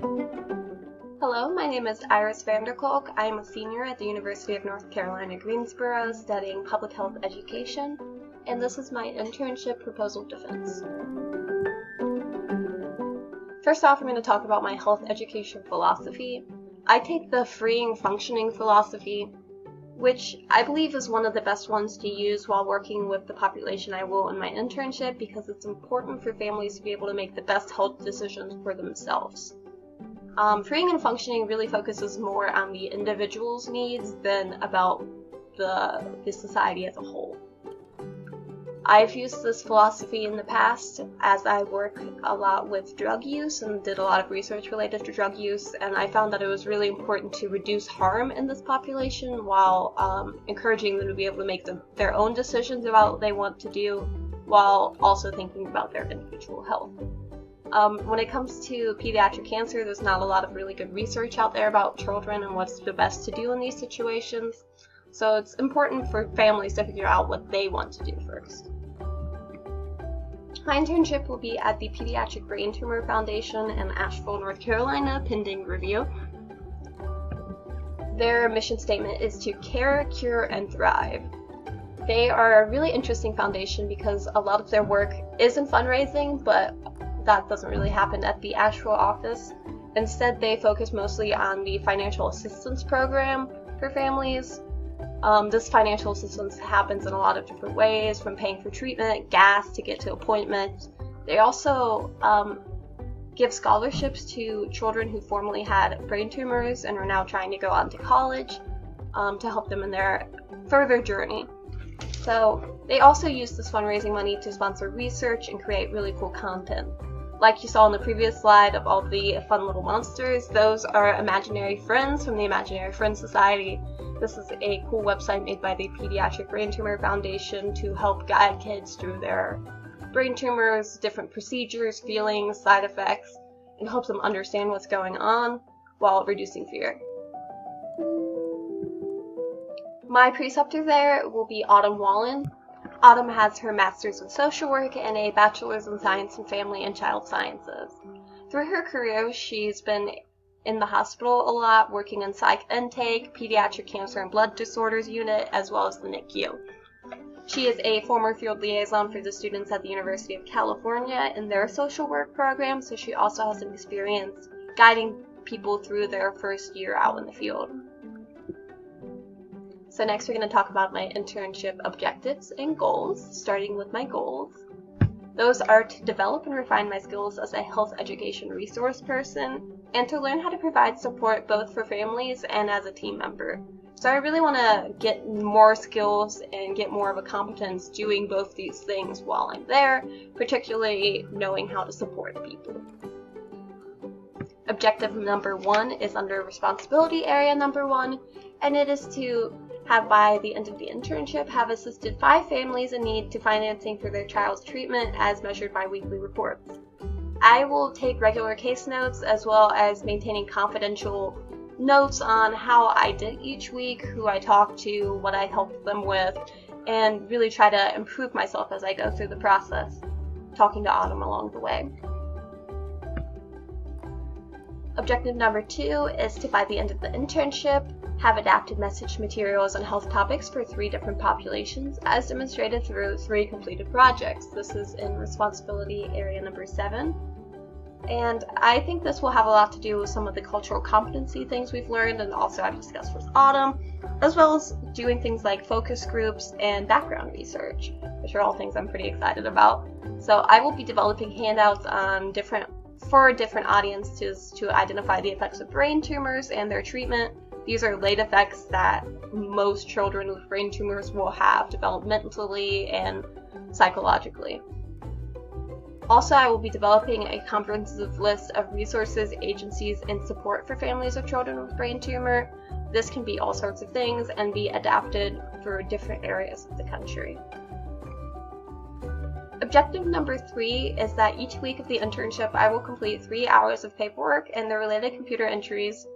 Hello, my name is Iris Vanderkolk. I am a senior at the University of North Carolina, Greensboro, studying public health education, and this is my internship proposal defense. First off, I'm going to talk about my health education philosophy. I take the freeing functioning philosophy, which I believe is one of the best ones to use while working with the population I will in my internship, because it's important for families to be able to make the best health decisions for themselves. Freeing and functioning really focuses more on the individual's needs than about the society as a whole. I've used this philosophy in the past as I work a lot with drug use and did a lot of research related to drug use, and I found that it was really important to reduce harm in this population while encouraging them to be able to make their own decisions about what they want to do, while also thinking about their individual health. When it comes to pediatric cancer, there's not a lot of really good research out there about children and what's the best to do in these situations, so it's important for families to figure out what they want to do first. My internship will be at the Pediatric Brain Tumor Foundation in Asheville, North Carolina, pending review. Their mission statement is to care, cure, and thrive. They are a really interesting foundation because a lot of their work is in fundraising, but that doesn't really happen at the Asheville office. Instead, they focus mostly on the financial assistance program for families. This financial assistance happens in a lot of different ways, from paying for treatment, gas to get to appointments. They also give scholarships to children who formerly had brain tumors and are now trying to go on to college to help them in their further journey. So they also use this fundraising money to sponsor research and create really cool content. Like you saw in the previous slide of all the fun little monsters, those are imaginary friends from the Imaginary Friends Society. This is a cool website made by the Pediatric Brain Tumor Foundation to help guide kids through their brain tumors, different procedures, feelings, side effects, and helps them understand what's going on while reducing fear. My preceptor there will be Autumn Wallen. Autumn has her Master's in Social Work and a Bachelor's in Science and Family and Child Sciences. Through her career, she's been in the hospital a lot, working in psych intake, pediatric cancer and blood disorders unit, as well as the NICU. She is a former field liaison for the students at the University of California in their social work program, so she also has some experience guiding people through their first year out in the field. So next we're going to talk about my internship objectives and goals, starting with my goals. Those are to develop and refine my skills as a health education resource person, and to learn how to provide support both for families and as a team member. So I really want to get more skills and get more of a competence doing both these things while I'm there, particularly knowing how to support people. Objective number 1 is under responsibility area number 1, and it is to have, by the end of the internship, have assisted 5 families in need to financing for their child's treatment as measured by weekly reports. I will take regular case notes as well as maintaining confidential notes on how I did each week, who I talked to, what I helped them with, and really try to improve myself as I go through the process, talking to Autumn along the way. Objective number 2 is to, by the end of the internship, have adapted message materials on health topics for 3 different populations, as demonstrated through 3 completed projects. This is in responsibility area number 7. And I think this will have a lot to do with some of the cultural competency things we've learned, and also I've discussed with Autumn, as well as doing things like focus groups and background research, which are all things I'm pretty excited about. So I will be developing handouts on different audiences to identify the effects of brain tumors and their treatment. These are late effects that most children with brain tumors will have developmentally and psychologically. Also, I will be developing a comprehensive list of resources, agencies, and support for families of children with brain tumor. This can be all sorts of things and be adapted for different areas of the country. Objective number 3 is that each week of the internship I will complete 3 hours of paperwork and the related computer entries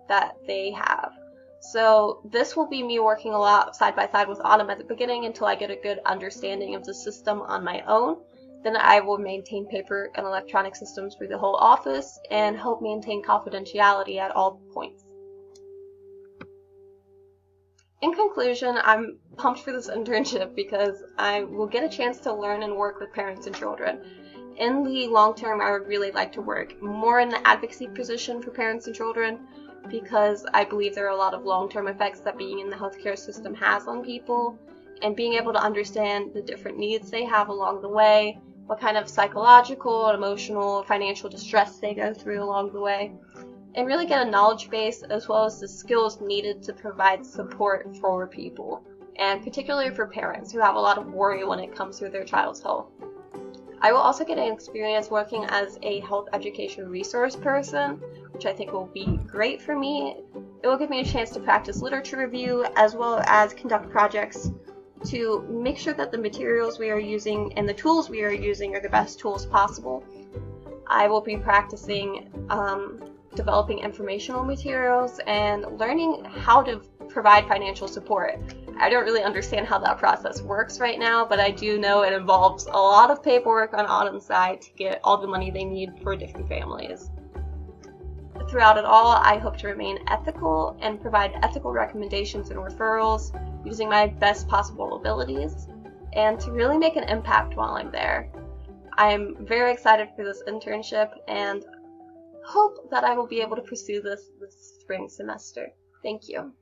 that they have. So this will be me working a lot side by side with Autumn at the beginning until I get a good understanding of the system on my own. Then I will maintain paper and electronic systems for the whole office and help maintain confidentiality at all points. In conclusion, I'm pumped for this internship because I will get a chance to learn and work with parents and children. In the long term, I would really like to work more in the advocacy position for parents and children because I believe there are a lot of long-term effects that being in the healthcare system has on people, and being able to understand the different needs they have along the way, what kind of psychological, emotional, financial distress they go through along the way, and really get a knowledge base as well as the skills needed to provide support for people, and particularly for parents who have a lot of worry when it comes to their child's health. I will also get an experience working as a health education resource person, which I think will be great for me. It will give me a chance to practice literature review as well as conduct projects to make sure that the materials we are using and the tools we are using are the best tools possible. I will be practicing developing informational materials and learning how to provide financial support. I don't really understand how that process works right now, but I do know it involves a lot of paperwork on Autumn's side to get all the money they need for different families. Throughout it all, I hope to remain ethical and provide ethical recommendations and referrals using my best possible abilities, and to really make an impact while I'm there. I'm very excited for this internship and hope that I will be able to pursue this spring semester. Thank you.